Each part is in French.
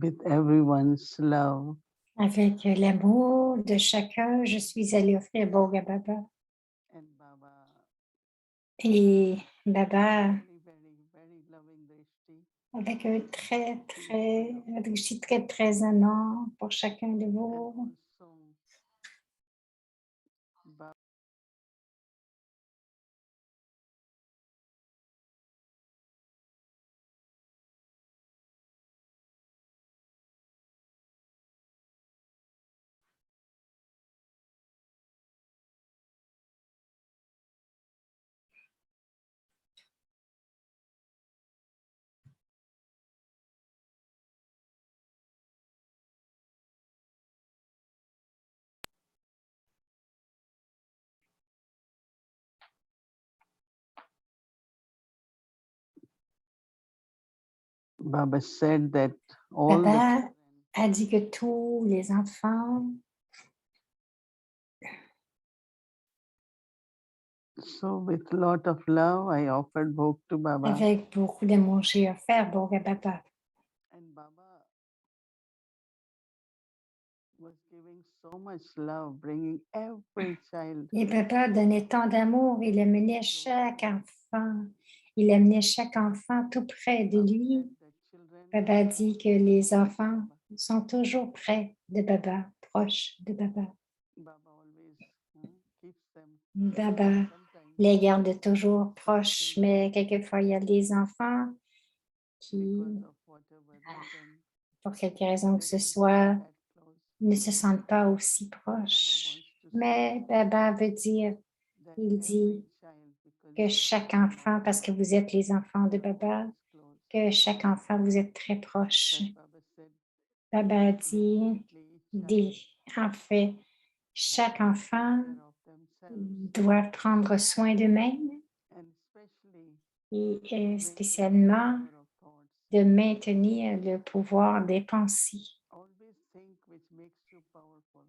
with everyone's love. Avec l'amour de chacun, je suis allée offrir Bhoga Baba. And Baba Et Baba, very loving Drishti. avec un très aimant pour chacun de And vous. also Baba said that all the Baba a dit que tous les enfants, so with lot of love I offered bhog to Baba. avec beaucoup d'amour, j'ai offert Bhoga Baba. And Baba was giving so much love, bringing every child. Et Baba donnait tant d'amour, il amenait chaque enfant, il amenait chaque enfant tout près de lui. The children Baba dit que les enfants sont toujours près de Baba, proches de Baba. Baba always keeps them. Baba Sometimes les garde toujours proches, mais quelquefois il y a des enfants qui, because of whatever reason, pour quelque raison que they ce don't soit, feel that close. ne se sentent pas aussi But Baba proches. wants to Mais say Baba veut dire, that il every dit child, because que you chaque are enfant, parce que vous êtes les enfants de Baba, always close. que chaque enfant, vous êtes très proches. That Baba said Baba a dit, completely child en fait, chaque enfant care of themselves doit prendre soin d'eux-mêmes and especially et maintain spécialement power of thoughts. de maintenir le pouvoir des pensées. Always think which makes you powerful.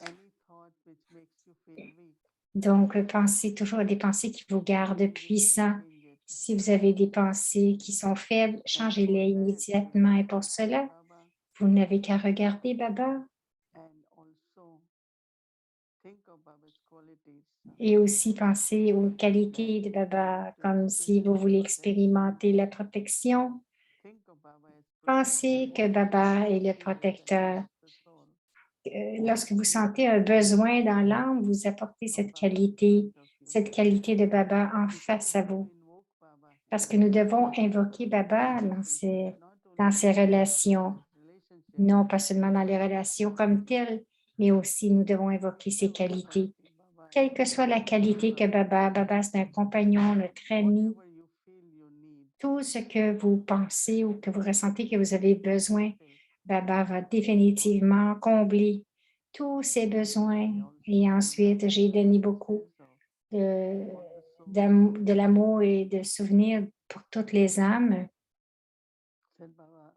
Any thought which makes you feel weak. Donc, pensez toujours à des pensées qui vous gardent puissant. Change it. Si vous avez des pensées qui sont faibles, changez-les immédiatement. Et pour cela, Baba, vous n'avez qu'à regarder Baba and also think of Baba's qualities. et aussi penser aux qualités de Baba, comme si vous voulez expérimenter la protection. Think of Baba as Pensez que Baba est le protecteur. the soul. Lorsque vous sentez un besoin dans l'âme, vous apportez cette qualité de Baba en face à vous. Invoke Baba. Parce que nous devons invoquer Baba dans ces relations, Relationship. non pas seulement dans les relations comme telles, mais aussi nous devons invoquer ses qualités. Baba, Quelle que soit la qualité que Baba, c'est un compagnon, notre ami, whatever you feel you need, tout ce que vous pensez ou que vous ressentez que vous avez besoin, Baba va définitivement combler tous ces besoins. Et ensuite, j'ai donné beaucoup de, de l'amour et de souvenirs pour toutes les âmes. said Baba,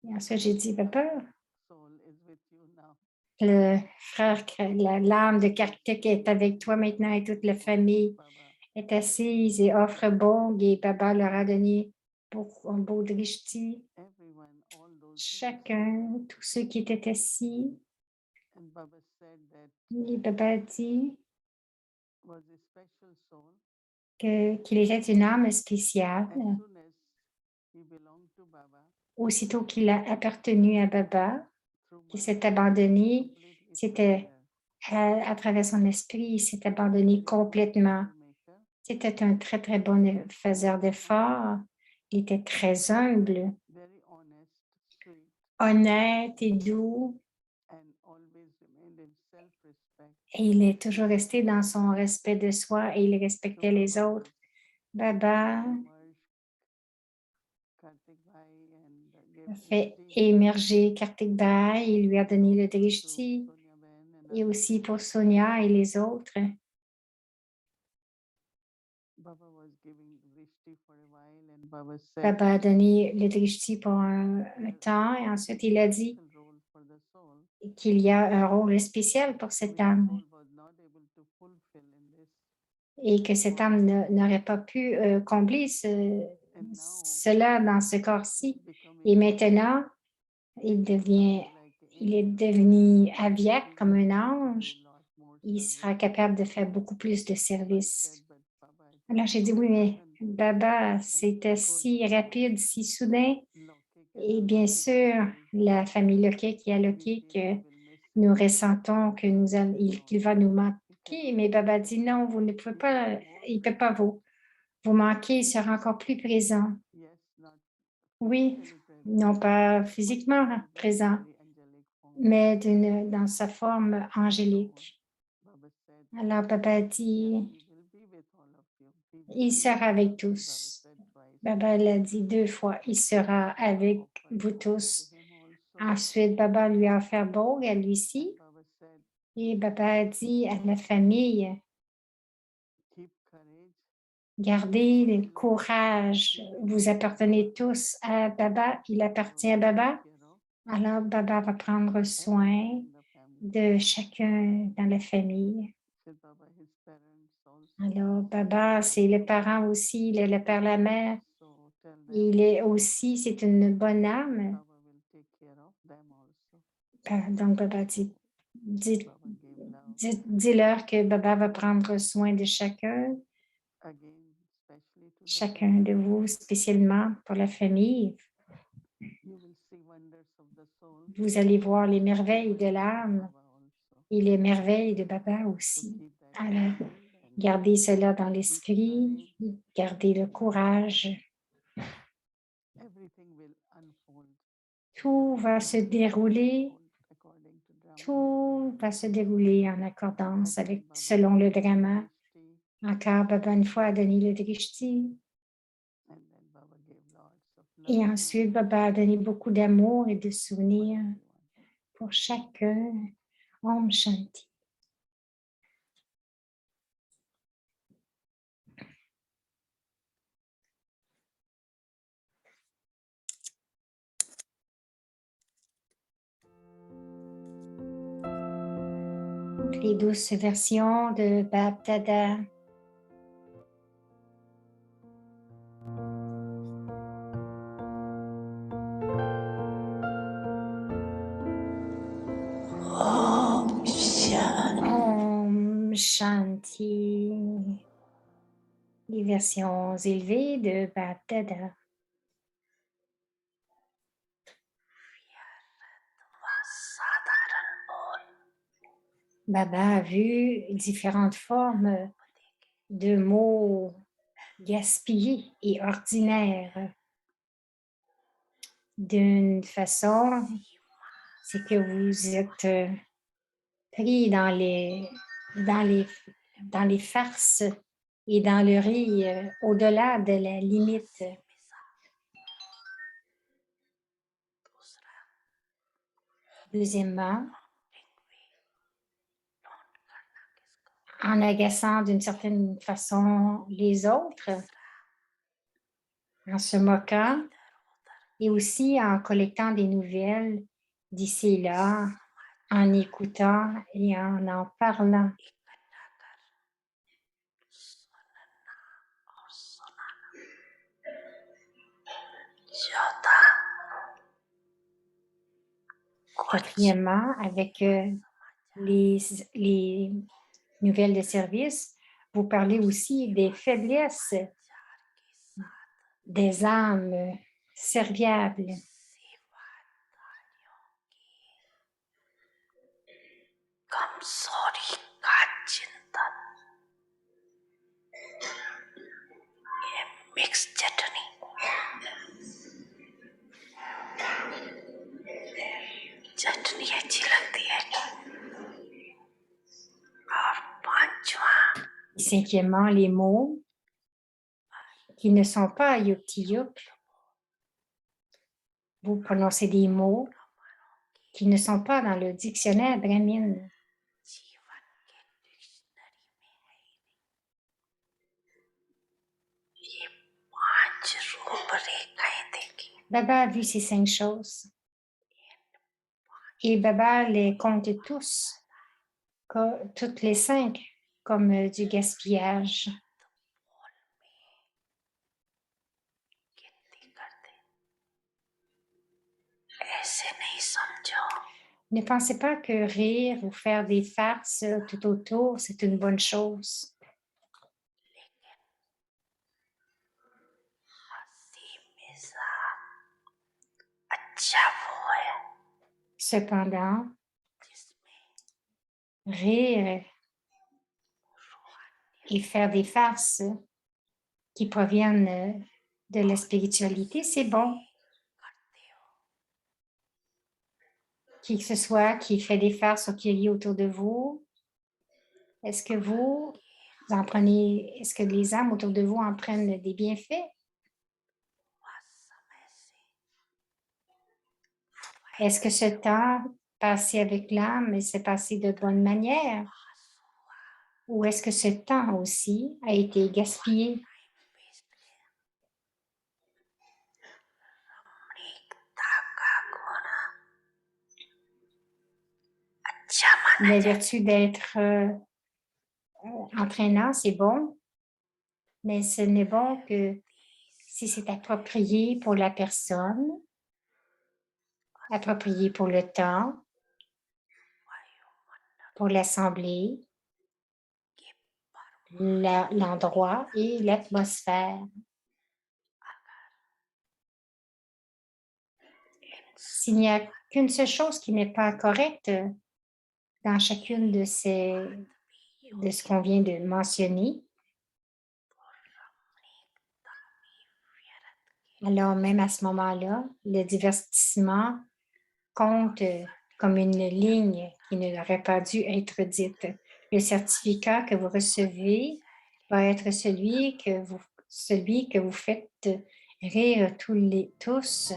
Et ensuite, j'ai dit, Papa, soul is with you now. le frère, l'âme de Kartik est avec toi maintenant et toute la famille Baba, est assise et offre Bong et Baba leur a donné un beau drishti. everyone, all those. Chacun, tous ceux qui étaient assis, And Baba said that et Baba a dit was a special soul. qu'il était une âme spéciale. As soon as he belonged to Baba, Aussitôt qu'il a appartenu à Baba, through qu'il Baba, s'est abandonné, completely c'était à travers son esprit, il s'est abandonné complètement. maker, C'était un très bon faiseur d'efforts. Il était très humble, very honest, sweet, honnête et doux. and always remained in self-respect. Et il est toujours resté dans son respect de soi et il respectait les autres. Baba Kartik Bhai and a gave fait Drishti émerger Kartik Bhai, il lui a donné le to drishti Sonia Ben and et others. aussi pour Sonia et les autres. Baba was giving Drishti for a while and Baba said Baba a donné le drishti pour un temps et ensuite il a dit special role for the soul. qu'il y a un rôle spécial pour cette âme Soul was not able to fulfill in this. et que cette âme n'aurait pas pu combler cela dans ce corps-ci. Et maintenant, il est devenu aviaque comme un ange. Il sera capable de faire beaucoup plus de services. Alors, j'ai dit, oui, mais Baba, c'était si rapide, si soudain. Et bien sûr, la famille Loquet qui a Loquet, que nous ressentons qu'il va nous manquer. Mais Baba dit, non, vous ne pouvez pas, il ne peut pas vous manquer, il sera encore plus présent. Oui, non pas physiquement présent, mais dans sa forme angélique. Alors, Baba dit, il sera avec tous. Baba l'a dit 2 fois, il sera avec vous tous. Ensuite, Baba lui a offert Bogue à lui-ci. Et Baba a dit à la famille, gardez le courage, vous appartenez tous à Baba, il appartient à Baba. Alors, Baba va prendre soin de chacun dans la famille. Alors, Baba, c'est le parent aussi, le père, la mère. Il est aussi, c'est une bonne âme. Donc, Baba dit, dis-leur que Baba va prendre soin de chacun de vous, spécialement pour la famille. Vous allez voir les merveilles de l'âme et les merveilles de Baba aussi. Alors, gardez cela dans l'esprit, gardez le courage. Tout va se dérouler en accordance selon le drama. Encore, Baba une fois a donné le drishti. Et ensuite, Baba a donné beaucoup d'amour et de souvenirs pour chacun. Om Shanti. Les douces versions de Bab Dada. Om Shanti. Les versions élevées de Bab Dada. Baba a vu différentes formes de mots gaspillés et ordinaires. D'une façon, c'est que vous êtes pris dans les farces et dans le rire au-delà de la limite. Deuxièmement, en agaçant d'une certaine façon les autres, en se moquant et aussi en collectant des nouvelles d'ici et là, en écoutant et en parlant. Quatrièmement, avec les nouvelles de service, vous parlez aussi des faiblesses des âmes serviables. Et cinquièmement, les mots qui ne sont pas yukti-yuk. Vous prononcez des mots qui ne sont pas dans le dictionnaire brahmine. Baba a vu ces 5 choses. Et Baba les compte tous, toutes les 5, comme du gaspillage. Ne pensez pas que rire ou faire des farces tout autour, c'est une bonne chose. Cependant, rire et faire des farces qui proviennent de la spiritualité, c'est bon. Qui que ce soit qui fait des farces ou qui rit autour de vous, est-ce que vous en prenez, est-ce que les âmes autour de vous en prennent des bienfaits? Est-ce que ce temps passé avec l'âme s'est passé de bonne manière? Ou est-ce que ce temps aussi a été gaspillé? La vertu d'être entraînant, c'est bon, mais ce n'est bon que si c'est approprié pour la personne, approprié pour le temps, pour l'assemblée, l'endroit et l'atmosphère. S'il n'y a qu'une seule chose qui n'est pas correcte dans chacune de ce qu'on vient de mentionner, alors même à ce moment-là, le divertissement compte comme une ligne qui n'aurait pas dû être dite. Le certificat que vous recevez va être celui que vous faites rire tous.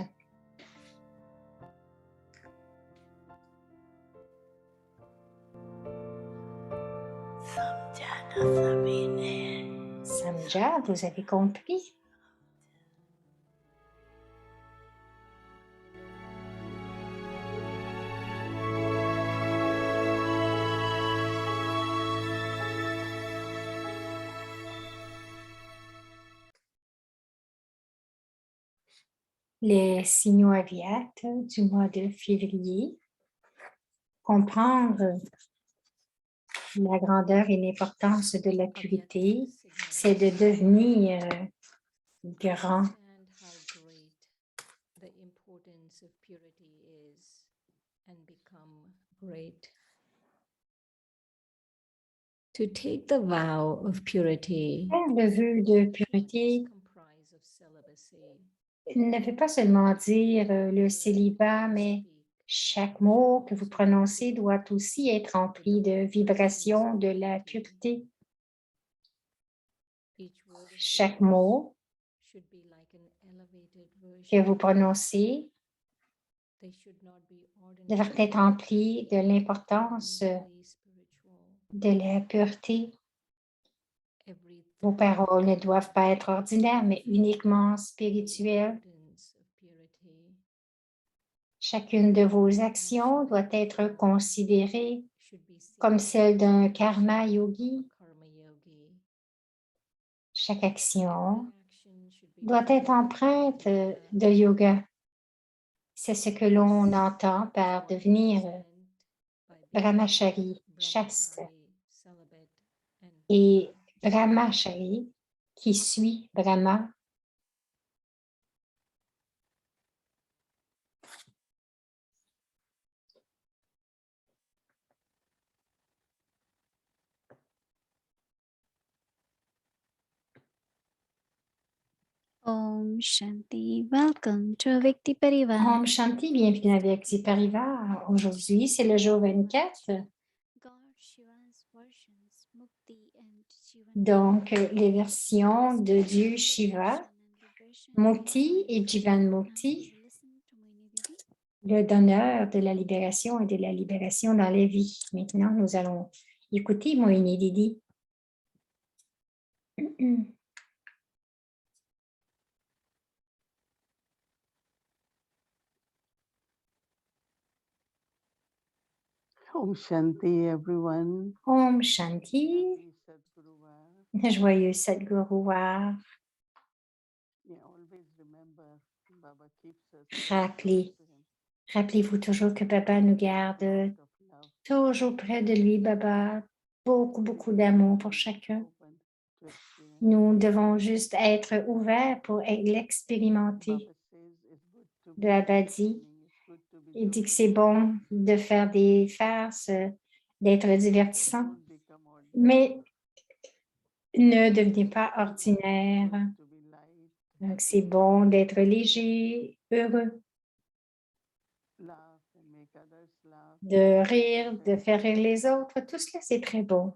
Samja, vous avez compris? Les signaux aviates du mois de février. Comprendre la grandeur et l'importance de la purité, c'est de devenir grand. To take the vow of purity Faire le vœu de pureté ne veut pas seulement dire le célibat, mais chaque mot que vous prononcez doit aussi être rempli de vibrations de la pureté. Chaque mot que vous prononcez devrait être rempli de l'importance de la pureté. Vos paroles ne doivent pas être ordinaires, mais uniquement spirituelles. Chacune de vos actions doit être considérée comme celle d'un karma yogi. Chaque action doit être empreinte de yoga. C'est ce que l'on entend par devenir brahmachari, chaste, et brahmachari qui suit Brahma. Om Shanti, welcome to Avyakti Parivar. Om Shanti, bienvenue à Avyakti Parivar. Aujourd'hui, c'est le jour 24. Donc, les versions de Dieu Shiva, Mukti et Jivan Mukti, le donneur de la libération et de la libération dans la vie. Maintenant, nous allons écouter Moïni Didi. Om Shanti, everyone. Om Shanti, Happy Sadguruvar. joyeux Sadguruvar. Yeah, always remember, Baba keeps us Rappelez, close to him. Rappelez-vous toujours que Baba nous garde toujours près de lui, Baba. Beaucoup, beaucoup d'amour pour chacun. Nous devons juste être ouverts pour l'expérimenter. Baba dit, il dit que c'est bon de faire des farces, d'être divertissant, mais ne devenez pas ordinaire. Donc, c'est bon d'être léger, heureux, de rire, de faire rire les autres. Tout cela, c'est très bon.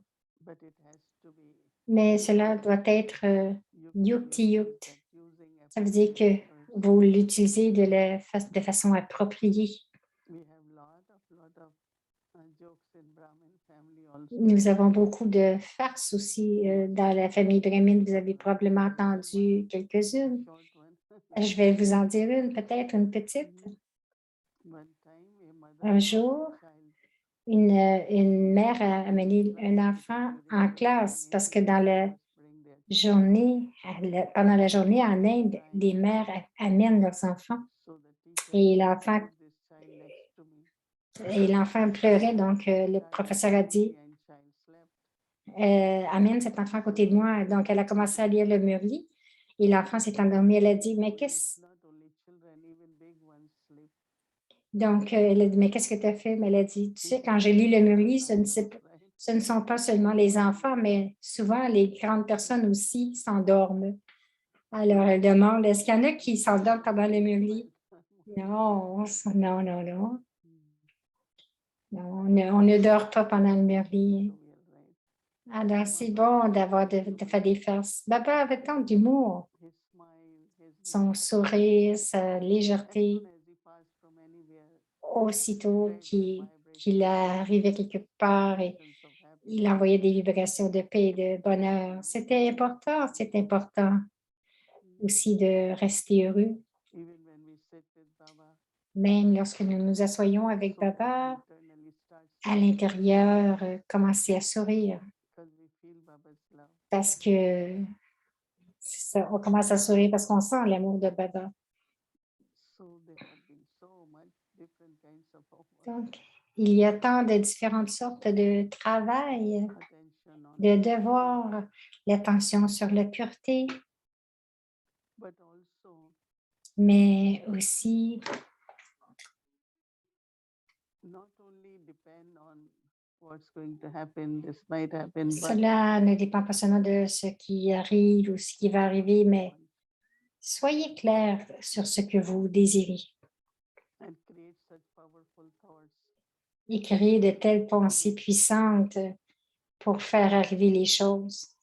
Mais cela doit être yukti-yukt. Ça veut dire que vous l'utilisez de façon appropriée. Nous avons beaucoup de farces aussi dans la famille Brahmin. Vous avez probablement entendu quelques-unes. Je vais vous en dire une, peut-être une petite. Un jour, une mère a amené un enfant en classe parce que dans la journée, pendant la journée en Inde, les mères amènent leurs enfants et l'enfant pleurait. Donc, le professeur a dit, amène cet enfant à côté de moi. Donc, elle a commencé à lire le Murli et l'enfant s'est endormi. Elle a dit, mais qu'est-ce elle a dit, mais qu'est-ce que tu as fait? Mais elle a dit, tu sais, quand je lis le Murli, ce ne sont pas seulement les enfants, mais souvent les grandes personnes aussi s'endorment. Alors, elle demande, est-ce qu'il y en a qui s'endorment pendant le Murli? Non, non, non, non. Non, on ne dort pas pendant le Murli. Alors, c'est bon de faire des farces. Baba avait tant d'humour. Son sourire, sa légèreté, aussitôt qu'il arrivait quelque part et il envoyait des vibrations de paix et de bonheur. C'est important aussi de rester heureux. Même lorsque nous nous assoyons avec Baba, à l'intérieur, commencer à sourire. Parce que ça, on commence à sourire parce qu'on sent l'amour de Baba. Donc, il y a tant de différentes sortes de travail, de devoirs, l'attention sur la pureté, mais aussi cela ne dépend pas seulement de ce qui arrive ou ce qui va arriver, mais soyez clair sur ce que vous désirez et créez de telles pensées puissantes pour faire arriver les choses.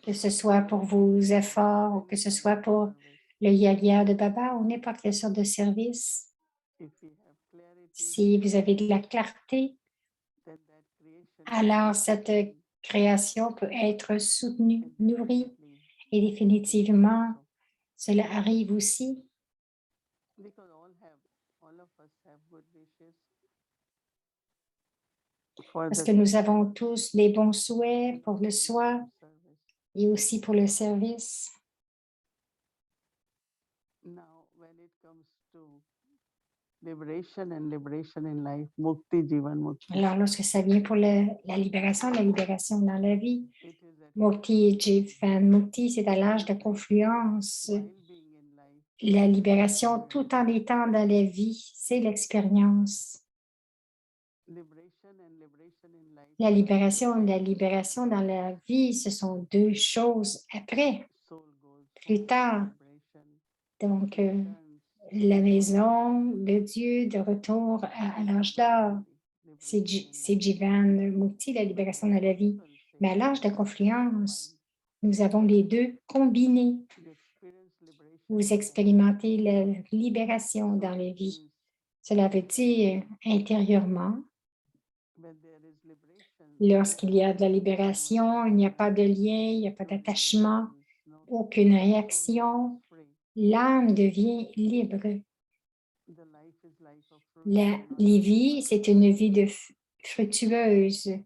Que ce soit pour vos efforts ou que ce soit pour le yagya de Baba ou n'importe quelle sorte de service. Si vous avez de la clarté, alors cette création peut être soutenue, nourrie et définitivement, cela arrive aussi. Parce que nous avons tous les bons souhaits pour le soi et aussi pour le service. Alors, lorsque ça vient pour la libération dans la vie, Mukti et Jivan. Mukti, c'est à l'âge de confluence. La libération tout en étant dans la vie, c'est l'expérience. La libération et la libération dans la vie, ce sont deux choses après, plus tard. Donc, la maison de Dieu de retour à l'âge d'or, c'est Jivan Mukti, la libération de la vie. Mais à l'âge de confluence, nous avons les deux combinés. Vous expérimentez la libération dans la vie. Cela veut dire intérieurement, lorsqu'il y a de la libération, il n'y a pas de lien, il n'y a pas d'attachement, aucune réaction, l'âme devient libre. La vie, c'est une vie fructueuse.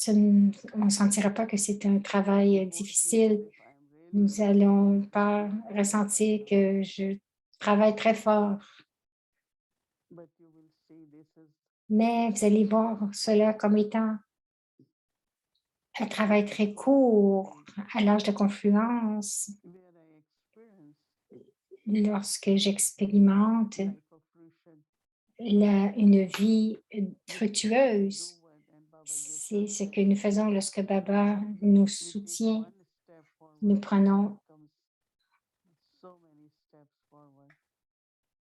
On ne sentira pas que c'est un travail difficile. Nous n'allons pas ressentir que je travaille très fort, mais vous allez voir cela comme étant un travail très court à l'âge de confluence lorsque j'expérimente une vie fructueuse. C'est ce que nous faisons lorsque Baba nous soutient. Nous prenons,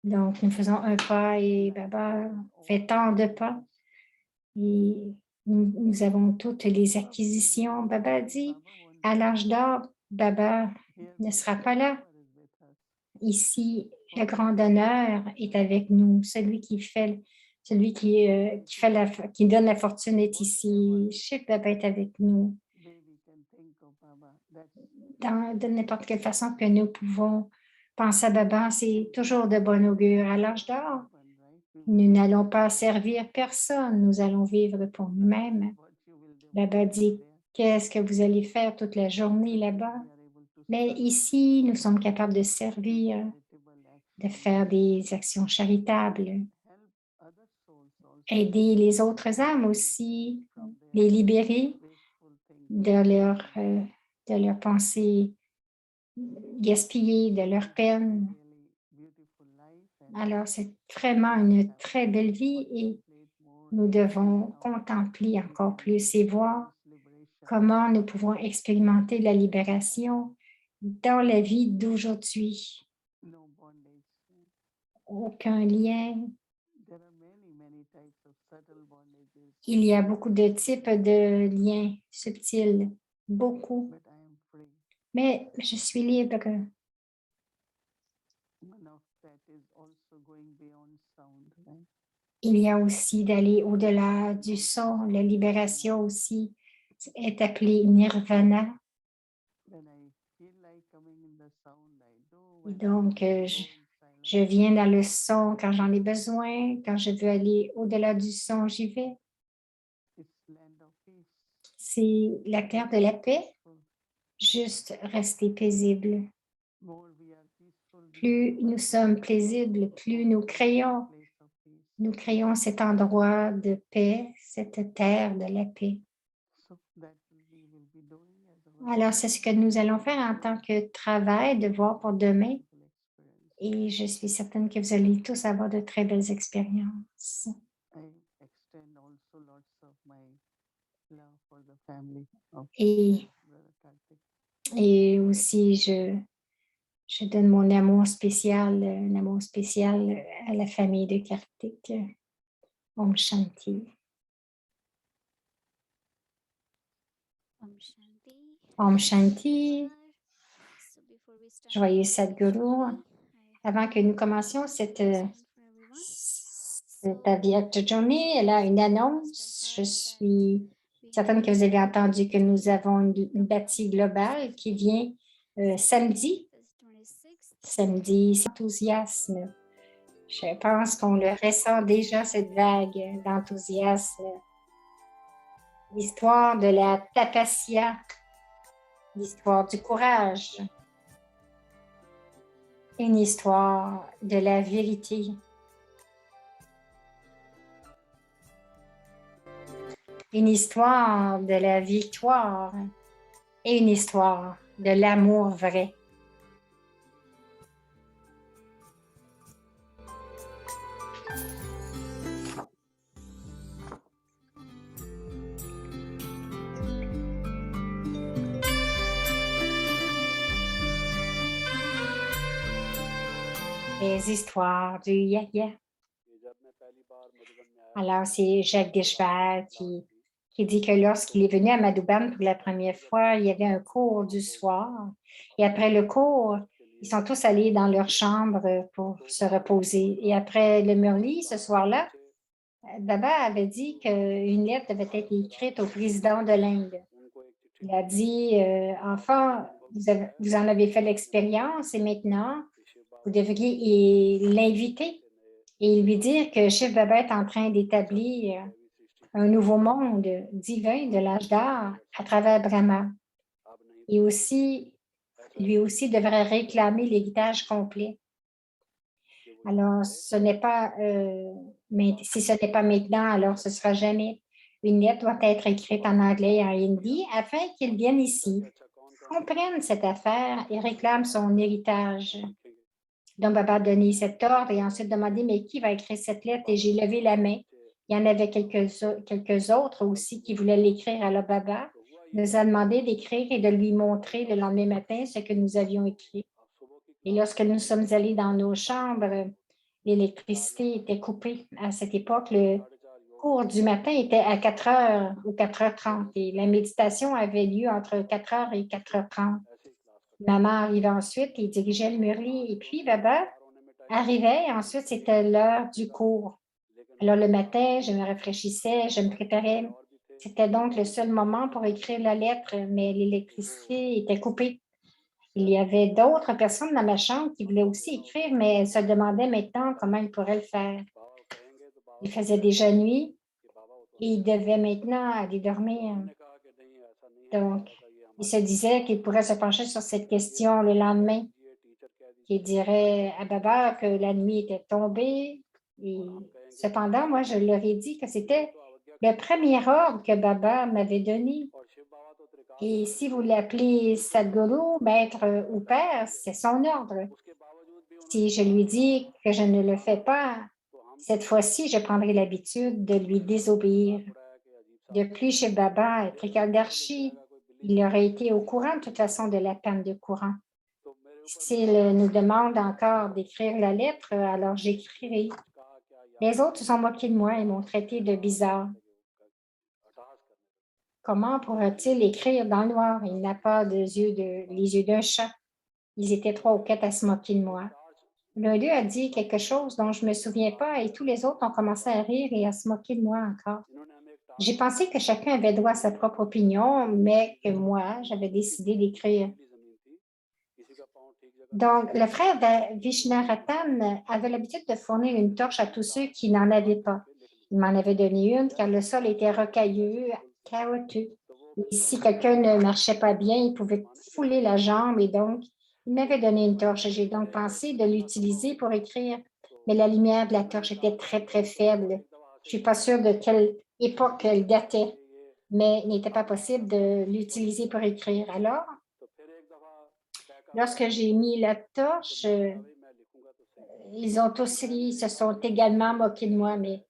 donc nous faisons un pas et Baba fait tant de pas. Et nous avons toutes les acquisitions. Baba dit, à l'âge d'or, Baba ne sera pas là. Ici, le grand donneur est avec nous. Celui qui donne la fortune est ici. Je sais que Baba est avec nous. De n'importe quelle façon que nous pouvons penser à Baba, c'est toujours de bon augure. À l'âge d'or, nous n'allons pas servir personne. Nous allons vivre pour nous-mêmes. Baba dit, qu'est-ce que vous allez faire toute la journée là-bas? Mais ici, nous sommes capables de servir, de faire des actions charitables, aider les autres âmes aussi, les libérer de leur pensée gaspillée, de leur peine. Alors, c'est vraiment une très belle vie et nous devons contempler encore plus et voir comment nous pouvons expérimenter la libération dans la vie d'aujourd'hui. Aucun lien. Il y a beaucoup de types de liens subtils, beaucoup. Mais je suis libre. Il y a aussi d'aller au-delà du son. La libération aussi est appelée nirvana. Donc, je viens dans le son quand j'en ai besoin. Quand je veux aller au-delà du son, j'y vais. C'est la terre de la paix. Juste rester paisible. Plus nous sommes paisibles, plus nous créons cet endroit de paix, cette terre de la paix. Alors, c'est ce que nous allons faire en tant que travail, devoir pour demain. Et je suis certaine que vous allez tous avoir de très belles expériences. Et aussi, je donne mon amour spécial, un amour spécial à la famille de Karthik. Om Shanti. Om Shanti. Joyeux Sadhguru. Avant que nous commencions cette journée, elle a une annonce. Je suis certaine que vous avez entendu que nous avons une bâtie globale qui vient samedi. Samedi, c'est enthousiasme. Je pense qu'on le ressent déjà, cette vague d'enthousiasme. L'histoire de la tapasya, l'histoire du courage, une histoire de la vérité. Une histoire de la victoire et une histoire de l'amour vrai. Les histoires du Yaya. Alors, c'est Jacques Deshval qui dit que lorsqu'il est venu à Madhuban pour la première fois, il y avait un cours du soir. Et après le cours, ils sont tous allés dans leur chambre pour se reposer. Et après le Murli, ce soir-là, Baba avait dit qu'une lettre devait être écrite au président de l'Inde. Il a dit, enfant, vous en avez fait l'expérience et maintenant, vous devriez l'inviter et lui dire que Shiv Baba est en train d'établir un nouveau monde divin de l'âge d'or à travers Brahma. Et aussi lui aussi devrait réclamer l'héritage complet. Alors, ce n'est pas, mais si ce n'est pas maintenant, alors ce sera jamais. Une lettre doit être écrite en anglais et en hindi afin qu'il vienne ici, comprenne cette affaire et réclame son héritage. Donc, Baba a donné cet ordre et ensuite demandé, mais qui va écrire cette lettre? Et j'ai levé la main. Il y en avait quelques autres aussi qui voulaient l'écrire. Alors, Baba nous a demandé d'écrire et de lui montrer le lendemain matin ce que nous avions écrit. Et lorsque nous sommes allés dans nos chambres, l'électricité était coupée. À cette époque, le cours du matin était à 4 heures ou 4h30 et la méditation avait lieu entre 4 heures et 4h30. Maman arrivait ensuite et dirigeait le murli. Et puis, Baba arrivait et ensuite, c'était l'heure du cours. Alors, le matin, je me rafraîchissais, je me préparais. C'était donc le seul moment pour écrire la lettre, mais l'électricité était coupée. Il y avait d'autres personnes dans ma chambre qui voulaient aussi écrire, mais elles se demandaient maintenant comment ils pourraient le faire. Il faisait déjà nuit et ils devaient maintenant aller dormir. Donc, il se disait qu'il pourrait se pencher sur cette question le lendemain, qu'il dirait à Baba que la nuit était tombée. Et cependant, moi, je leur ai dit que c'était le premier ordre que Baba m'avait donné. Et si vous l'appelez Sadhguru, maître ou père, c'est son ordre. Si je lui dis que je ne le fais pas, cette fois-ci, je prendrai l'habitude de lui désobéir. Depuis chez Baba et Trikaldarshi, il aurait été au courant de toute façon de la panne de courant. S'il nous demande encore d'écrire la lettre, alors j'écrirai. Les autres se sont moqués de moi et m'ont traité de bizarre. Comment pourra-t-il écrire dans le noir? Il n'a pas les yeux d'un chat. Ils étaient 3 ou 4 à se moquer de moi. L'un d'eux a dit quelque chose dont je ne me souviens pas et tous les autres ont commencé à rire et à se moquer de moi encore. J'ai pensé que chacun avait droit à sa propre opinion, mais que moi, j'avais décidé d'écrire. Donc, le frère de Vishnaratan avait l'habitude de fournir une torche à tous ceux qui n'en avaient pas. Il m'en avait donné une car le sol était rocailleux, caoutchouc. Et si quelqu'un ne marchait pas bien, il pouvait fouler la jambe et donc, il m'avait donné une torche. J'ai donc pensé de l'utiliser pour écrire, mais la lumière de la torche était très, très faible. Je ne suis pas sûre de quelle époque elle datait, mais il n'était pas possible de l'utiliser pour écrire. Alors, lorsque j'ai mis la torche, ils ont aussi, se sont également moqués de moi, mais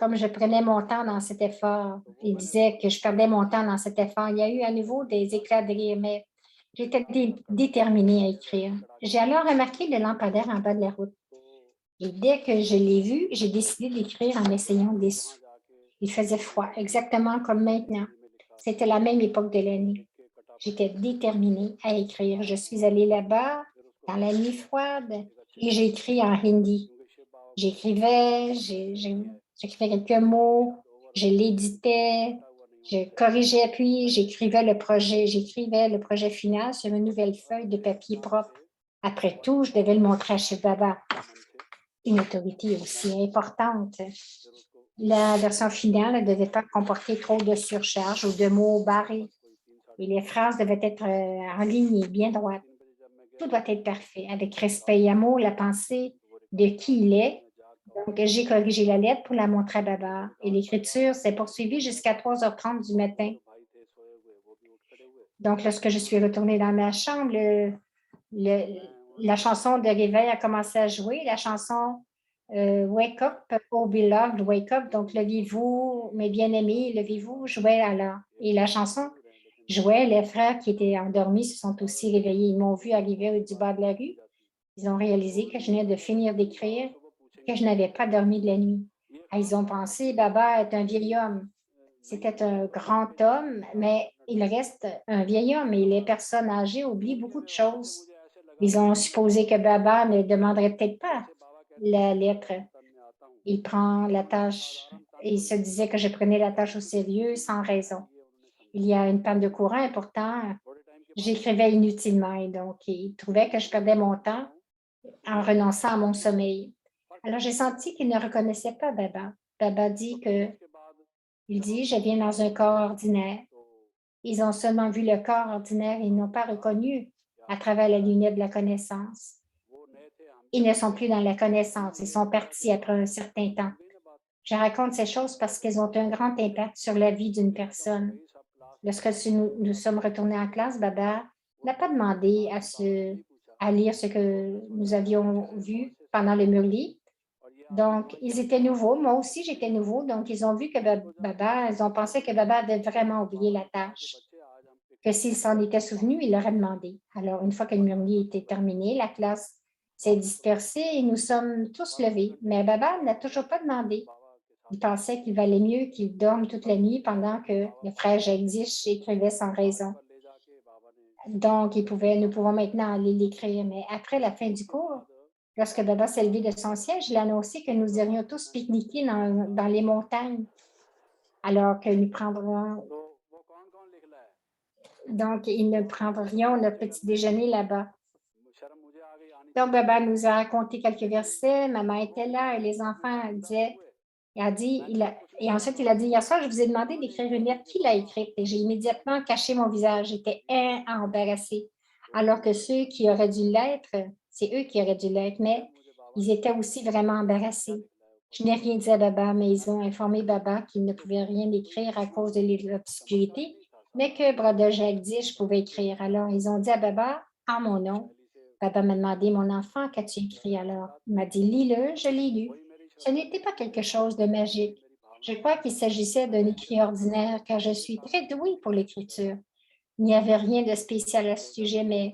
comme je prenais mon temps dans cet effort, ils disaient que je perdais mon temps dans cet effort. Il y a eu à nouveau des éclats de rire, mais j'étais déterminée à écrire. J'ai alors remarqué le lampadaire en bas de la route. Et dès que je l'ai vu, j'ai décidé d'écrire en essayant dessous. Il faisait froid, exactement comme maintenant. C'était la même époque de l'année. J'étais déterminée à écrire. Je suis allée là-bas dans la nuit froide et j'ai écrit en hindi. J'écrivais quelques mots, je l'éditais, je corrigeais, puis j'écrivais le projet final sur une nouvelle feuille de papier propre. Après tout, je devais le montrer à Shiv Baba, une autorité aussi importante. La version finale ne devait pas comporter trop de surcharge ou de mots barrés. Et les phrases devaient être alignées, bien droites. Tout doit être parfait, avec respect et amour, la pensée de qui il est. Donc, j'ai corrigé la lettre pour la montrer à Baba. Et l'écriture s'est poursuivie jusqu'à 3h30 du matin. Donc, lorsque je suis retournée dans ma chambre, la chanson de réveil a commencé à jouer, la chanson Wake Up, Oh Beloved, Wake Up. Donc, levez-vous, mes bien-aimés, levez-vous, jouait alors. Et la chanson jouait, les frères qui étaient endormis se sont aussi réveillés. Ils m'ont vu arriver du bas de la rue. Ils ont réalisé que je venais de finir d'écrire, que je n'avais pas dormi de la nuit. Ils ont pensé, Baba est un vieil homme. C'était un grand homme, mais il reste un vieil homme et les personnes âgées oublient beaucoup de choses. Ils ont supposé que Baba ne demanderait peut-être pas la lettre. Il prend la tâche et il se disait que je prenais la tâche au sérieux sans raison. Il y a une panne de courant et pourtant, j'écrivais inutilement et donc il trouvait que je perdais mon temps en renonçant à mon sommeil. Alors, j'ai senti qu'il ne reconnaissait pas Baba. Baba dit je viens dans un corps ordinaire. Ils ont seulement vu le corps ordinaire et ils n'ont pas reconnu à travers la lunette de la connaissance. Ils ne sont plus dans la connaissance, ils sont partis après un certain temps. Je raconte ces choses parce qu'elles ont un grand impact sur la vie d'une personne. Lorsque nous sommes retournés en classe, Baba n'a pas demandé à lire ce que nous avions vu pendant le Murli. Donc, ils étaient nouveaux. Moi aussi, j'étais nouveau. Donc, ils ont vu que ils ont pensé que Baba avait vraiment oublié la tâche. Que s'il s'en était souvenu, il l'aurait demandé. Alors, une fois que le Murli était terminé, la classe s'est dispersée et nous sommes tous levés. Mais Baba n'a toujours pas demandé. Il pensait qu'il valait mieux qu'il dorme toute la nuit pendant que le frère Jagdish écrivait sans raison. Donc, nous pouvons maintenant aller l'écrire. Mais après la fin du cours, lorsque Baba s'est levé de son siège, il a annoncé que nous irions tous pique-niquer dans les montagnes, alors que nous prendrions. Donc, nous prendrions notre petit déjeuner là-bas. Donc, Baba nous a raconté quelques versets. Maman était là et les enfants disaient. Et ensuite, il a dit, hier soir, je vous ai demandé d'écrire une lettre. Qui l'a écrite? Et j'ai immédiatement caché mon visage. J'étais embarrassée. Alors que ceux qui auraient dû l'être, c'est eux qui auraient dû l'être, mais ils étaient aussi vraiment embarrassés. Je n'ai rien dit à Baba, mais ils ont informé Baba qu'ils ne pouvaient rien écrire à cause de l'obscurité, mais que Brother Jagdish pouvait écrire. Alors, ils ont dit à Baba, en mon nom. Baba m'a demandé, mon enfant, qu'as-tu écrit alors? Il m'a dit, lis-le, je l'ai lu. Ce n'était pas quelque chose de magique. Je crois qu'il s'agissait d'un écrit ordinaire, car je suis très douée pour l'écriture. Il n'y avait rien de spécial à ce sujet, mais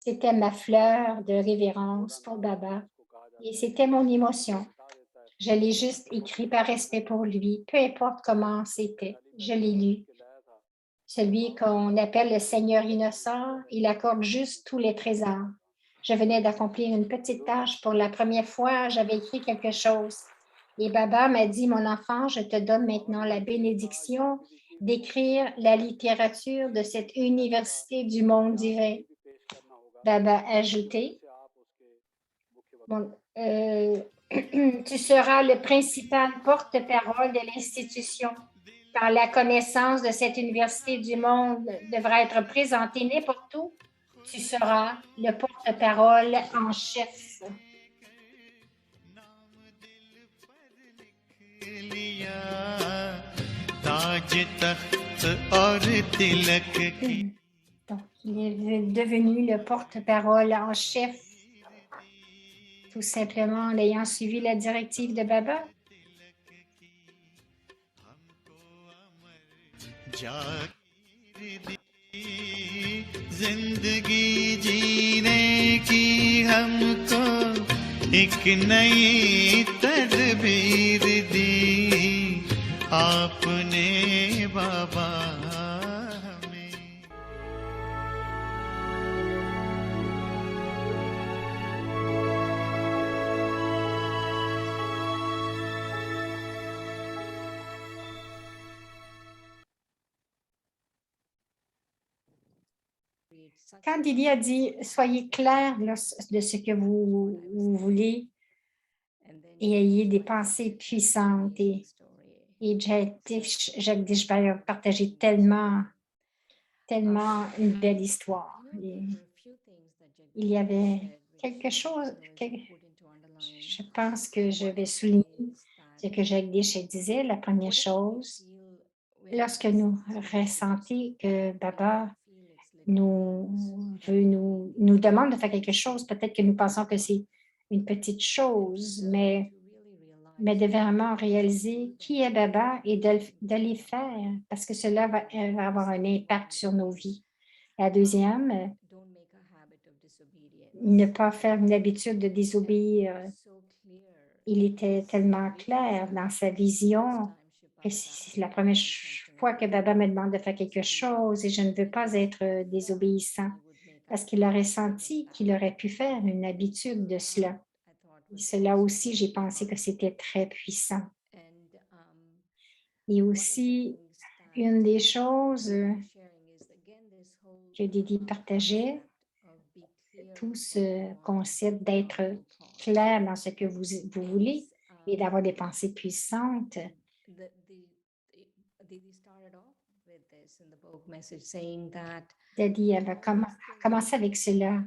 c'était ma fleur de révérence pour Baba et c'était mon émotion. Je l'ai juste écrit par respect pour lui, peu importe comment c'était. Je l'ai lu. Celui qu'on appelle le Seigneur innocent, il accorde juste tous les trésors. Je venais d'accomplir une petite tâche pour la première fois, j'avais écrit quelque chose. Et Baba m'a dit, mon enfant, je te donne maintenant la bénédiction d'écrire la littérature de cette université du monde divin. Baba a ajouté, tu seras le principal porte-parole de l'institution. Quand la connaissance de cette université du monde devra être présentée n'importe où, tu seras le porte-parole en chef. Donc, il est devenu le porte-parole en chef, tout simplement en ayant suivi la directive de Baba. जिंदगी जीने की हमको एक नई तदबीर दी आपने बाबा हमें। Quand Didi a dit « Soyez clair de ce que vous voulez et ayez des pensées puissantes » et Jagdish Bhai a partagé tellement une belle histoire. Et il y avait quelque chose que je pense que je vais souligner ce que Jagdish disait. La première chose, lorsque nous ressentons que Baba nous demande de faire quelque chose, peut-être que nous pensons que c'est une petite chose, mais de vraiment réaliser qui est Baba et de les faire, parce que cela va avoir un impact sur nos vies. La deuxième, ne pas faire une habitude de désobéir. Il était tellement clair dans sa vision que c'est la première fois que Baba me demande de faire quelque chose et je ne veux pas être désobéissant parce qu'il aurait senti qu'il aurait pu faire une habitude de cela. Et cela aussi, j'ai pensé que c'était très puissant. Et aussi, une des choses que Didi partageait, tout ce concept d'être clair dans ce que vous voulez et d'avoir des pensées puissantes. Didi started off with this in the book message saying that Daddy avait commencé avec cela.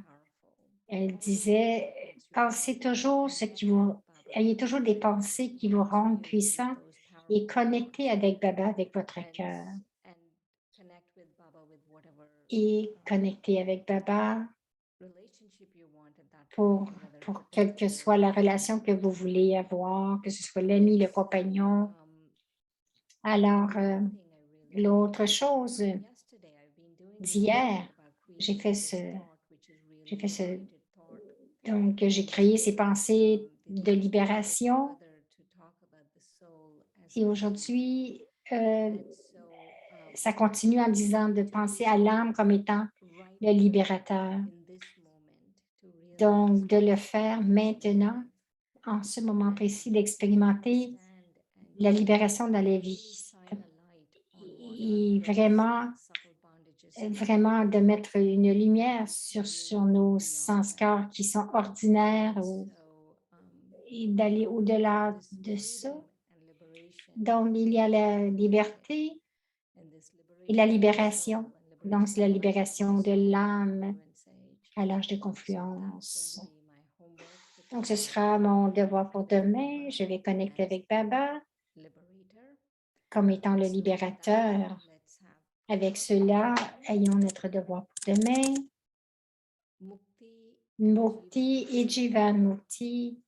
Elle disait, pensez toujours ce qui vous, ayez toujours des pensées qui vous rendent puissant et connectez avec Baba, avec votre cœur. Et connectez avec Baba pour quelle que soit la relation que vous voulez avoir, que ce soit l'ami, le compagnon. Alors, l'autre chose d'hier, j'ai fait ce, donc j'ai créé ces pensées de libération et aujourd'hui, ça continue en disant de penser à l'âme comme étant le libérateur. Donc, de le faire maintenant, en ce moment précis, d'expérimenter la libération dans la vie. Et vraiment de mettre une lumière sur nos sens-cœurs qui sont ordinaires et d'aller au-delà de ça. Donc, il y a la liberté et la libération. Donc, c'est la libération de l'âme à l'âge de confluence. Donc, ce sera mon devoir pour demain. Je vais connecter avec Baba comme étant le libérateur. Avec cela, ayons notre devoir pour demain. Mukti et Jivan Mukti,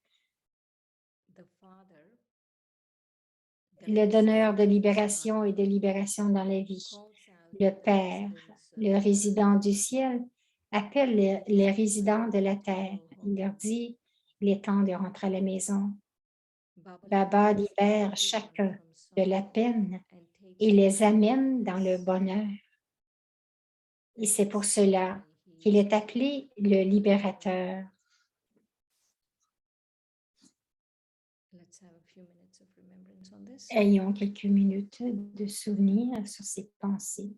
le donneur de libération et de libération dans la vie. Le Père, le résident du ciel, appelle les résidents de la terre. Il leur dit, il est temps de rentrer à la maison. Baba libère chacun de la peine et les amène dans le bonheur. Et c'est pour cela qu'il est appelé le libérateur. Ayons quelques minutes de souvenir sur ces pensées.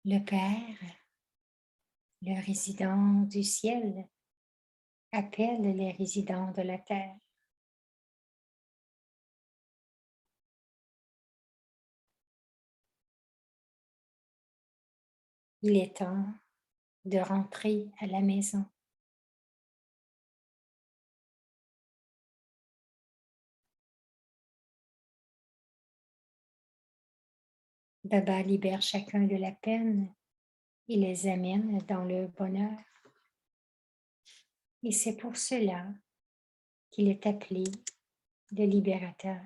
Le Père, le résident du ciel, appelle les résidents de la terre. Il est temps de rentrer à la maison. Baba libère chacun de la peine et les amène dans le bonheur. Et c'est pour cela qu'il est appelé le libérateur.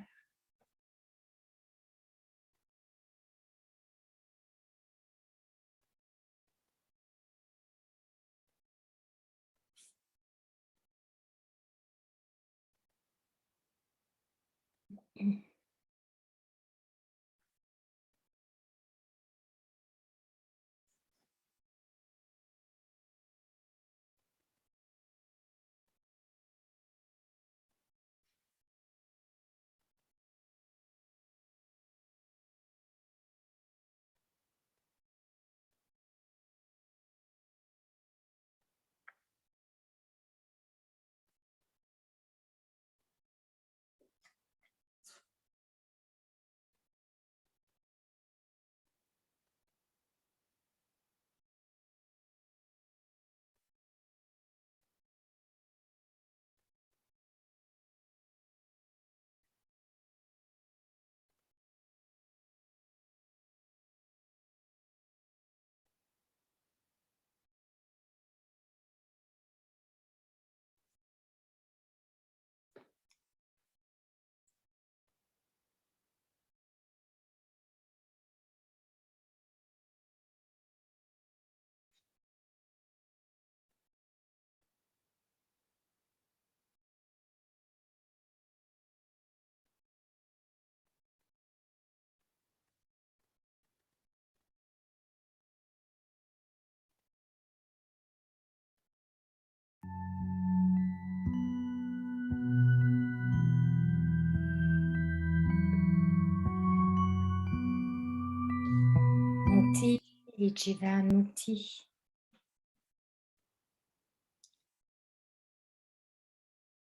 Mukti, Jivan Mukti.